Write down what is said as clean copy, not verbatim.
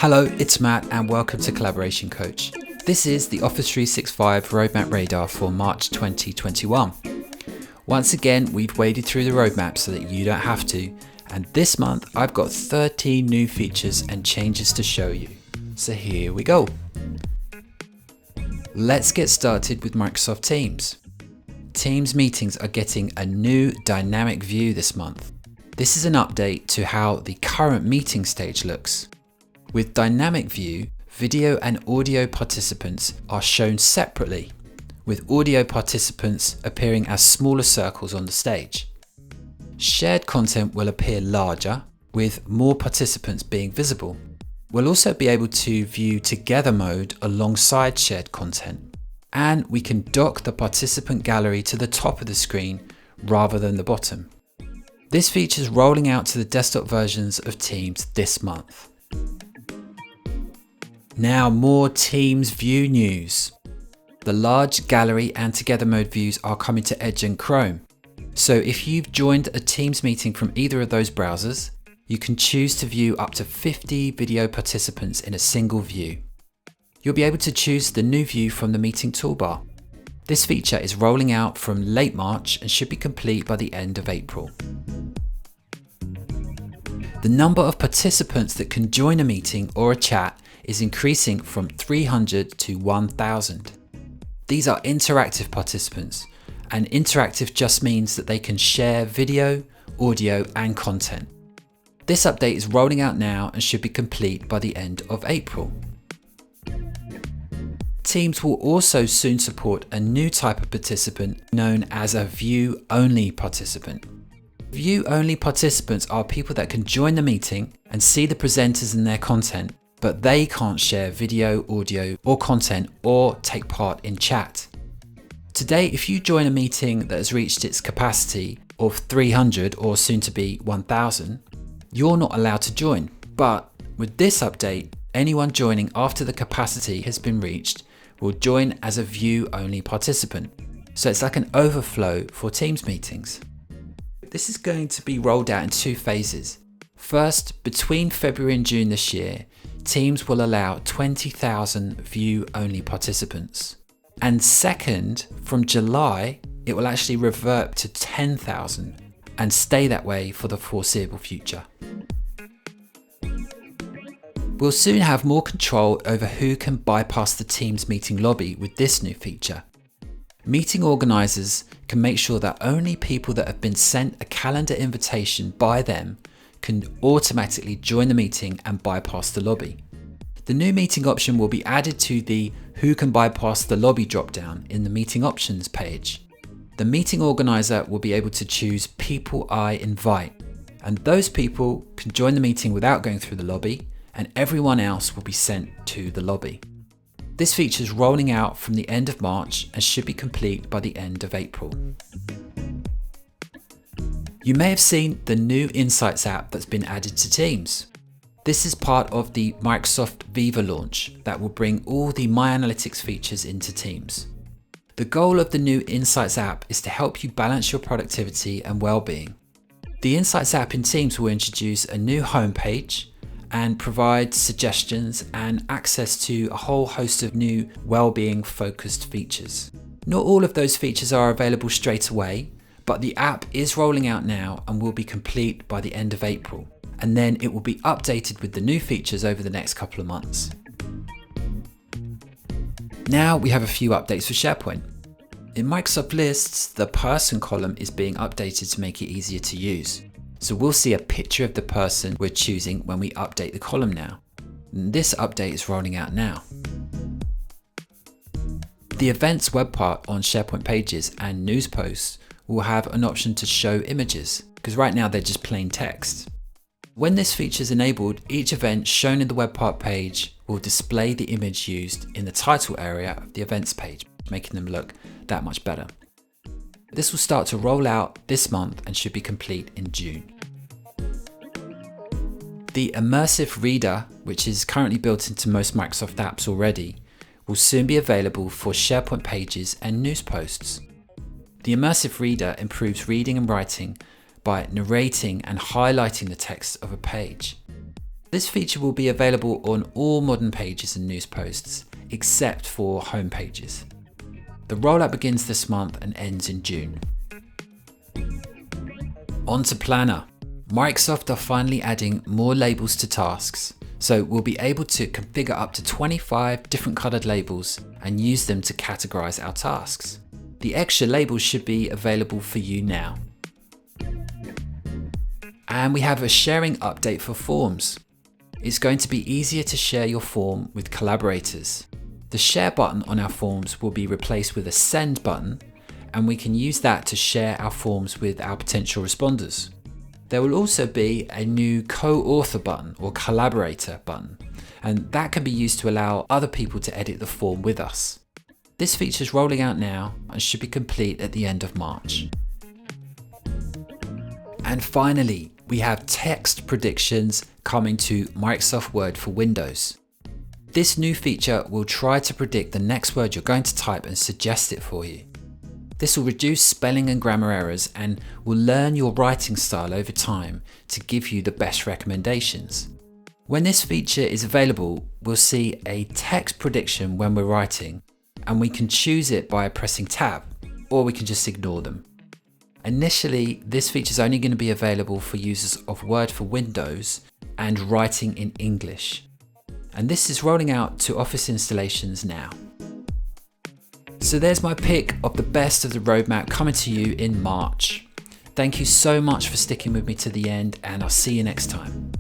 Hello, it's Matt and welcome to Collaboration Coach. This is the Office 365 Roadmap Radar for March 2021. Once again, we've waded through the roadmap so that you don't have to, and this month I've got 13 new features and changes to show you. So here we go. Let's get started with Microsoft Teams. Teams meetings are getting a new dynamic view this month. This is an update to how the current meeting stage looks. With Dynamic View, video and audio participants are shown separately, with audio participants appearing as smaller circles on the stage. Shared content will appear larger, with more participants being visible. We'll also be able to view together mode alongside shared content, and we can dock the participant gallery to the top of the screen rather than the bottom. This feature is rolling out to the desktop versions of Teams this month. Now more Teams View news. The large gallery and together mode views are coming to Edge and Chrome. So if you've joined a Teams meeting from either of those browsers, you can choose to view up to 50 video participants in a single view. You'll be able to choose the new view from the meeting toolbar. This feature is rolling out from late March and should be complete by the end of April. The number of participants that can join a meeting or a chat is increasing from 300 to 1,000. These are interactive participants, and interactive just means that they can share video, audio, and content. This update is rolling out now and should be complete by the end of April. Teams will also soon support a new type of participant known as a view-only participant. View-only participants are people that can join the meeting and see the presenters and their content, but they can't share video, audio, or content or take part in chat. Today, if you join a meeting that has reached its capacity of 300 or soon to be 1,000, you're not allowed to join. But with this update, anyone joining after the capacity has been reached will join as a view-only participant. So it's like an overflow for Teams meetings. This is going to be rolled out in two phases. First, between February and June this year, Teams will allow 20,000 view-only participants. And second, from July, it will actually revert to 10,000 and stay that way for the foreseeable future. We'll soon have more control over who can bypass the Teams meeting lobby with this new feature. Meeting organisers can make sure that only people that have been sent a calendar invitation by them can automatically join the meeting and bypass the lobby. The new meeting option will be added to the Who Can Bypass the Lobby dropdown in the Meeting Options page. The meeting organiser will be able to choose People I Invite, and those people can join the meeting without going through the lobby, and everyone else will be sent to the lobby. This feature is rolling out from the end of March and should be complete by the end of April. You may have seen the new Insights app that's been added to Teams. This is part of the Microsoft Viva launch that will bring all the My Analytics features into Teams. The goal of the new Insights app is to help you balance your productivity and well-being. The Insights app in Teams will introduce a new homepage and provide suggestions and access to a whole host of new well-being focused features. Not all of those features are available straight away, but the app is rolling out now and will be complete by the end of April, and then it will be updated with the new features over the next couple of months. Now we have a few updates for SharePoint. In Microsoft Lists, the person column is being updated to make it easier to use. So we'll see a picture of the person we're choosing when we update the column now. And this update is rolling out now. The Events web part on SharePoint Pages and News Posts will have an option to show images, because right now they're just plain text. When this feature is enabled, each event shown in the web part page will display the image used in the title area of the events page, making them look that much better. This will start to roll out this month and should be complete in June. The Immersive Reader, which is currently built into most Microsoft apps already, will soon be available for SharePoint Pages and News Posts. The Immersive Reader improves reading and writing by narrating and highlighting the text of a page. This feature will be available on all modern pages and news posts, except for home pages. The rollout begins this month and ends in June. On to Planner. Microsoft are finally adding more labels to tasks, so we'll be able to configure up to 25 different colored labels and use them to categorize our tasks. The extra labels should be available for you now. And we have a sharing update for forms. It's going to be easier to share your form with collaborators. The share button on our forms will be replaced with a send button, and we can use that to share our forms with our potential responders. There will also be a new co-author button or collaborator button, and that can be used to allow other people to edit the form with us. This feature is rolling out now and should be complete at the end of March. And finally, we have text predictions coming to Microsoft Word for Windows. This new feature will try to predict the next word you're going to type and suggest it for you. This will reduce spelling and grammar errors and will learn your writing style over time to give you the best recommendations. When this feature is available, we'll see a text prediction when we're writing, and we can choose it by pressing Tab, or we can just ignore them. Initially, this feature is only going to be available for users of Word for Windows and writing in English. And this is rolling out to Office installations now. So there's my pick of the best of the roadmap coming to you in March. Thank you so much for sticking with me to the end, and I'll see you next time.